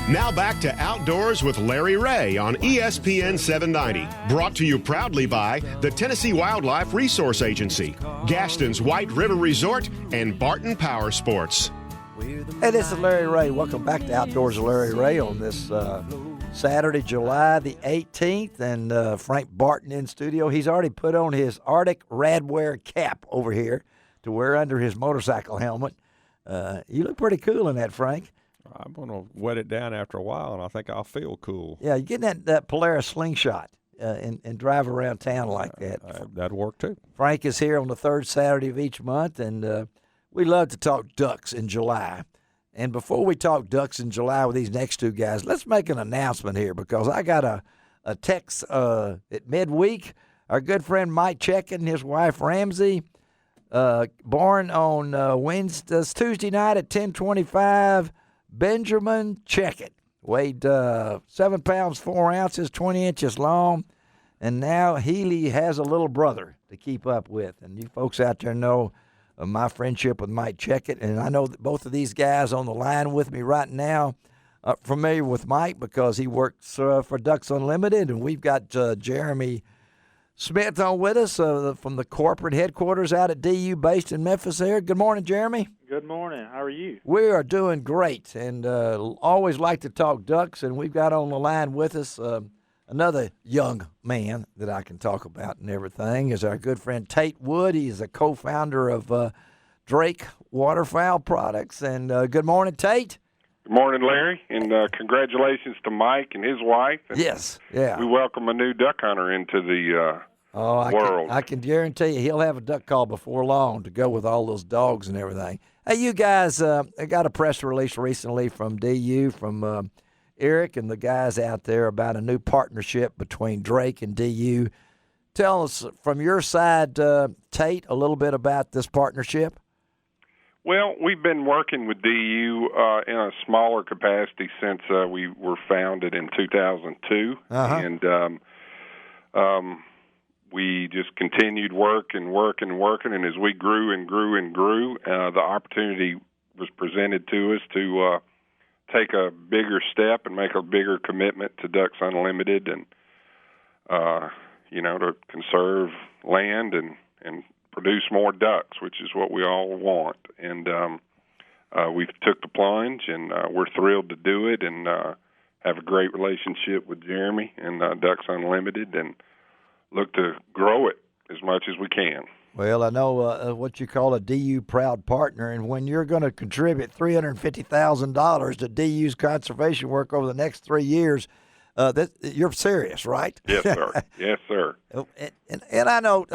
Now back to Outdoors with Larry Ray on ESPN 790. Brought to you proudly by the Tennessee Wildlife Resource Agency, Gaston's White River Resort, and Barton Power Sports. Hey, this is Larry Ray. Welcome back to Outdoors with Larry Ray on this Saturday, July the 18th. And Frank Barton in studio. He's already put on his Arctic Radwear cap over here to wear under his motorcycle helmet. You look pretty cool in that, Frank. I'm going to wet it down after a while, and I think I'll feel cool. Yeah, you get that Polaris slingshot and drive around town like that. That'd work, too. Frank is here on the third Saturday of each month, and we love to talk ducks in July. And before we talk ducks in July with these next two guys, let's make an announcement here because I got a text at midweek. Our good friend Mike Checken and his wife Ramsey, born on Tuesday night at 10:25. Benjamin Checkett weighed 7 pounds 4 ounces, 20 inches long, and now Healy has a little brother to keep up with. And you folks out there know my friendship with Mike Checkett, and I know that both of these guys on the line with me right now are familiar with Mike because he works for Ducks Unlimited, and we've got Jeremy Smith on with us from the corporate headquarters out at DU based in Memphis there. Good morning, Jeremy. Good morning. How are you? We are doing great, and always like to talk ducks, and we've got on the line with us another young man that I can talk about and everything is our good friend Tate Wood. He is a co-founder of Drake Waterfowl Products. And good morning, Tate. Good morning, Larry, and congratulations to Mike and his wife. And yes, yeah. We welcome a new duck hunter into the world. I can guarantee you he'll have a duck call before long to go with all those dogs and everything. Hey, you guys, I got a press release recently from DU, from Eric and the guys out there about a new partnership between Drake and DU. Tell us from your side, Tate, a little bit about this partnership. Well, we've been working with DU in a smaller capacity since we were founded in 2002, and we just continued working, and as we grew and grew and grew, the opportunity was presented to us to take a bigger step and make a bigger commitment to Ducks Unlimited, and to conserve land and produce more ducks, which is what we all want. And we've took the plunge, and we're thrilled to do it, and have a great relationship with Jeremy and Ducks Unlimited, and look to grow it as much as we can. Well, I know what you call a DU proud partner, and when you're going to contribute $350,000 to DU's conservation work over the next 3 years, you're serious, right? Yes, sir. Yes, sir. And I know,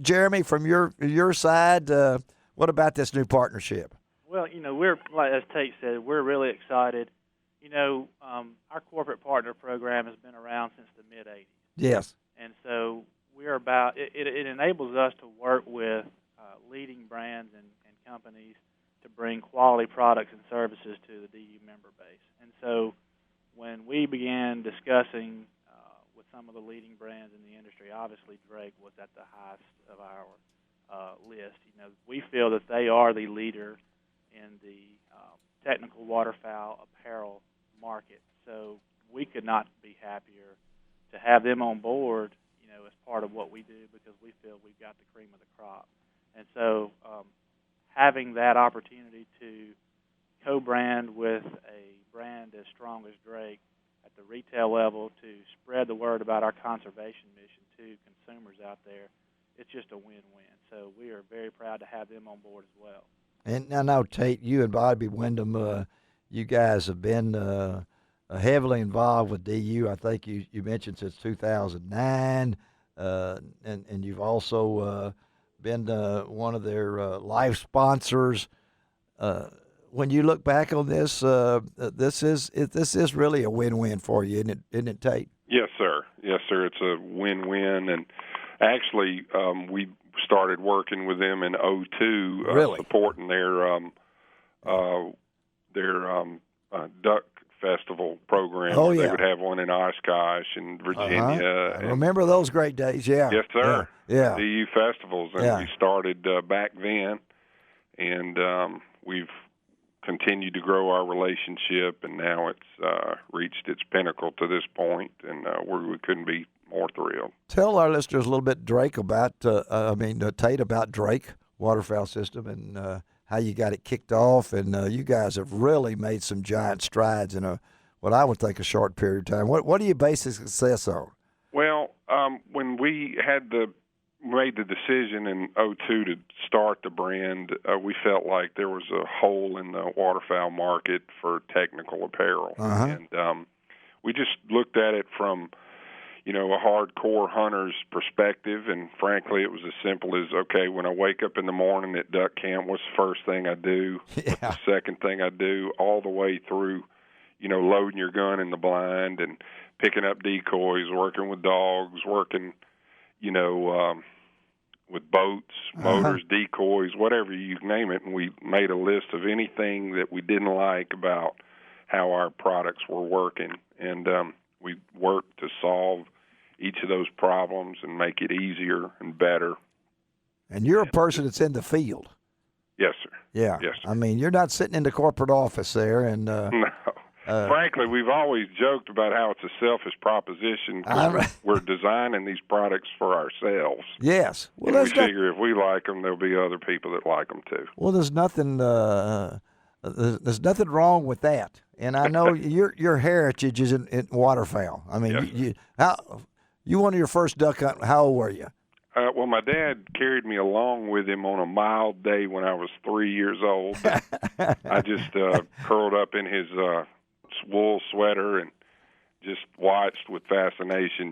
Jeremy, from your side, what about this new partnership? Well, we're, like as Tate said, we're really excited. Our corporate partner program has been around since the mid-'80s. Yes. And so we're about it enables us to work with leading brands and companies to bring quality products and services to the DU member base. And so when we began discussing with some of the leading brands in the industry, obviously Drake was at the highest of our list. We feel that they are the leader in the technical waterfowl apparel market. So we could not be happier to have them on board, as part of what we do, because we feel we've got the cream of the crop. And so having that opportunity to co-brand with a brand as strong as Drake at the retail level, to spread the word about our conservation mission to consumers out there, it's just a win-win. So we are very proud to have them on board as well. And I know, Tate, you and Bobby Wyndham, you guys have been heavily involved with DU. I think you mentioned since 2009, and you've also been one of their life sponsors. When you look back on this, this is really a win-win for you, isn't it, Tate? Yes, sir. Yes, sir. It's a win-win, and actually, we started working with them in 2002, really? Supporting their duck festival program. Oh, yeah. They would have one in Oshkosh and Virginia. I remember those great days, yeah. Yes, sir. Yeah. DU festivals, and we started back then, and we've continued to grow our relationship, and now it's reached its pinnacle to this point, and we couldn't be more thrilled. Tell our listeners a little bit, Tate, about Drake Waterfowl System and how you got it kicked off. And you guys have really made some giant strides in what I would think a short period of time. What do you base the success on? Well, when we made the decision in '02 to start the brand, we felt like there was a hole in the waterfowl market for technical apparel. And we just looked at it from, a hardcore hunter's perspective, and frankly, it was as simple as, okay, when I wake up in the morning at duck camp, what's the first thing I do? What's the second thing I do? All the way through, loading your gun in the blind and picking up decoys, working with dogs, working, with boats, motors, decoys, whatever you name it, and we made a list of anything that we didn't like about how our products were working, and we worked to solve each of those problems and make it easier and better. And you're a person that's in the field. Yes, sir. Yeah. Yes, sir. I mean, you're not sitting in the corporate office there. And no. Frankly, we've always joked about how it's a selfish proposition. We're designing these products for ourselves. Yes. Well, and we figure if we like them, there'll be other people that like them too. Well, there's nothing wrong with that. And I know your heritage is in waterfowl. I mean, yes. You won your first duck hunt. How old were you? Well, my dad carried me along with him on a mild day when I was 3 years old. I just curled up in his wool sweater and just watched with fascination,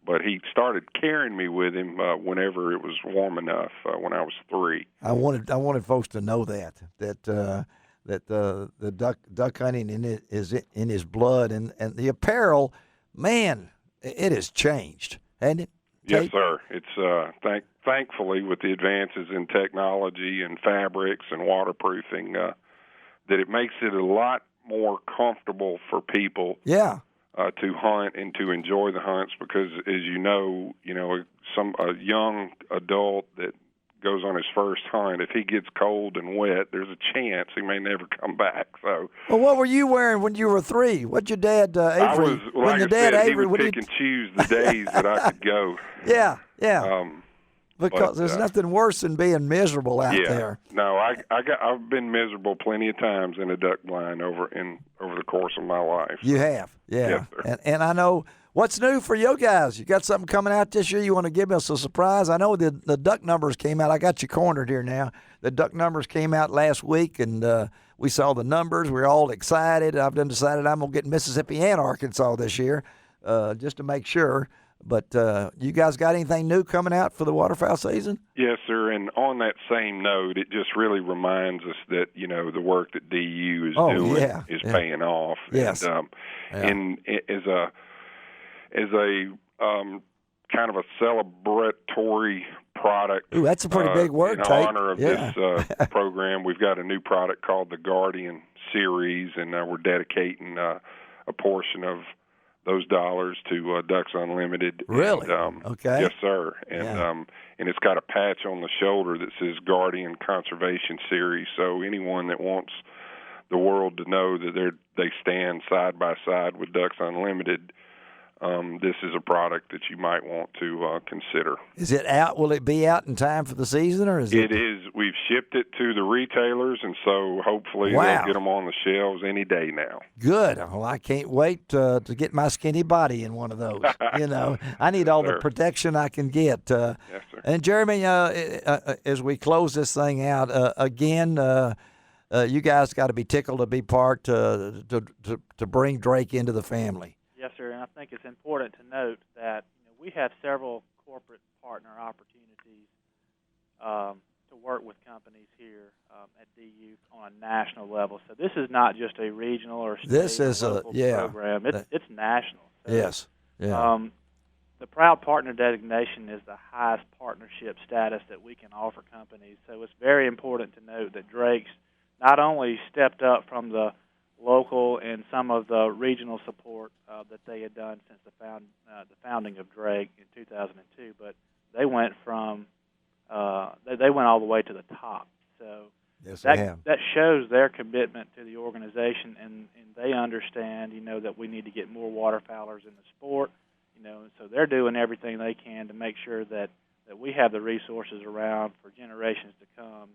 but he started carrying me with him whenever it was warm enough when I was 3. I wanted folks to know that the duck hunting is in his blood, and the apparel, man, it has changed, hasn't it? Yes, sir. It's thankfully with the advances in technology and fabrics and waterproofing that it makes it a lot more comfortable for people. Yeah. To hunt and to enjoy the hunts, because as a young adult that goes on his first hunt, if he gets cold and wet, there's a chance he may never come back. So, well, what were you wearing when you were 3? What'd your dad Avery? He would pick and choose the days that I could go. Yeah. Because there's nothing worse than being miserable out there. No, I've been miserable plenty of times in a duck blind over the course of my life. You have, yeah. Yes, sir. And I know what's new for you guys. You got something coming out this year? You want to give us a surprise? I know the duck numbers came out. I got you cornered here now. The duck numbers came out last week, and we saw the numbers. We're all excited. I've decided I'm gonna get Mississippi and Arkansas this year, just to make sure. But you guys got anything new coming out for the waterfowl season? Yes, sir. And on that same note, it just really reminds us that the work that DU is doing is paying off. Yes. And as a kind of a celebratory product. Ooh, that's a pretty big word, in honor of this program, we've got a new product called the Guardian Series, and we're dedicating a portion of those dollars to Ducks Unlimited. Really? And, okay. Yes, sir. And and it's got a patch on the shoulder that says Guardian Conservation Series. So anyone that wants the world to know that they stand side by side with Ducks Unlimited, this is a product that you might want to consider. Is it out? Will it be out in time for the season, or is it? It is. We've shipped it to the retailers, and so hopefully they'll get them on the shelves any day now. Good. Well, I can't wait to get my skinny body in one of those. I need all the protection I can get. Yes, sir. And Jeremy, as we close this thing out, again, you guys got to be tickled to be part to bring Drake into the family. Yes, sir, and I think it's important to note that we have several corporate partner opportunities to work with companies here at DU on a national level. So this is not just a regional or state local program. It's national. So, yes. Yeah. The Proud Partner designation is the highest partnership status that we can offer companies. So it's very important to note that Drake's not only stepped up from the local and some of the regional support that they had done since the founding of Drake in 2002, but they went from they went all the way to the top. So Yes, they have. That shows their commitment to the organization, and they understand, that we need to get more waterfowlers in the sport, and so they're doing everything they can to make sure that we have the resources around for generations to come.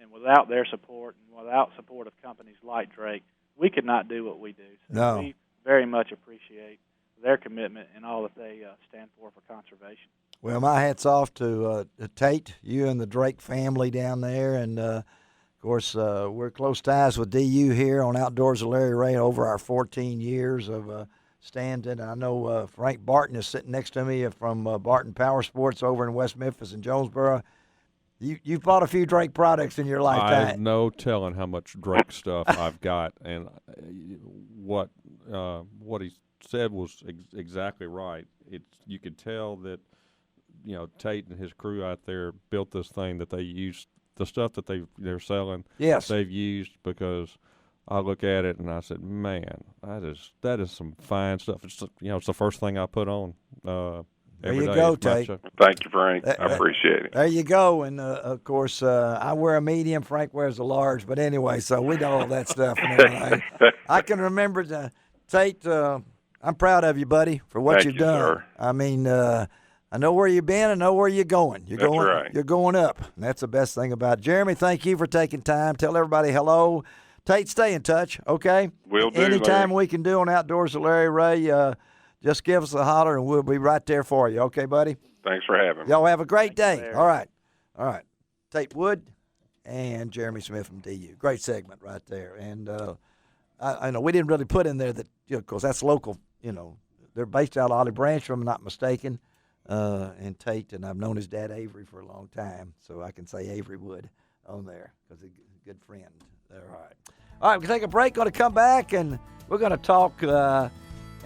And without their support and without support of companies like Drake, we could not do what we do. So No. we very much appreciate their commitment and all that they stand for conservation. Well, my hat's off to Tate, you and the Drake family down there. And, of course, we're close ties with DU here on Outdoors with Larry Ray over our 14 years of standing. I know Frank Barton is sitting next to me from Barton Power Sports over in West Memphis and Jonesboro. You've bought a few Drake products in your lifetime. I have no telling how much Drake stuff I've got, and what he said was exactly right. You could tell that Tate and his crew out there built this thing that they used, the stuff that they're selling. Yes, they've used, because I look at it and I said, man, that is some fine stuff. It's it's the first thing I put on. There you go, Tate. Thank you, Frank. I appreciate it. There you go. And, of course, I wear a medium. Frank wears a large. But anyway, so we know all that stuff and everything. I can remember, Tate, I'm proud of you, buddy, for what Thank you've you, done. Sir. I mean, I know where you've been. I know where you're going. That's right. You're going up. And that's the best thing about it. Jeremy, thank you for taking time. Tell everybody hello. Tate, stay in touch, okay? Will do, Anytime Larry. we can do on Outdoors with Larry Ray, just give us a holler, and we'll be right there for you. Okay, buddy? Thanks for having me. Y'all have a great day. Larry. All right. Tate Wood and Jeremy Smith from DU. Great segment right there. And I know we didn't really put in there that, because that's local, they're based out of Olive Branch, if I'm not mistaken, and Tate, and I've known his dad Avery for a long time, so I can say Avery Wood on there because he's a good friend. All right, we're going to take a break, going to come back, and we're going to talk, and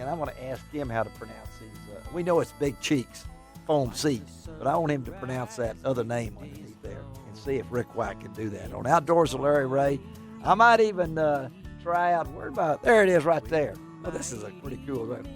I want to ask him how to pronounce these. We know it's Big Cheeks, foam seed, but I want him to pronounce that other name underneath there and see if Rick White can do that. On Outdoors with Larry Ray, I might even try out, there it is right there. Oh, this is a pretty cool one.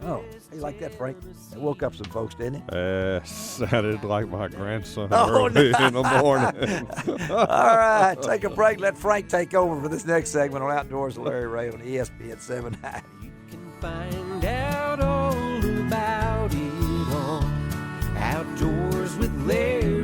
Oh, you like that, Frank? It woke up some folks, didn't it? Sounded like my grandson Oh, early no. in the morning. All right, take a break. Let Frank take over for this next segment on Outdoors with Larry Ray on ESPN 790. You can find out all about it on Outdoors with Larry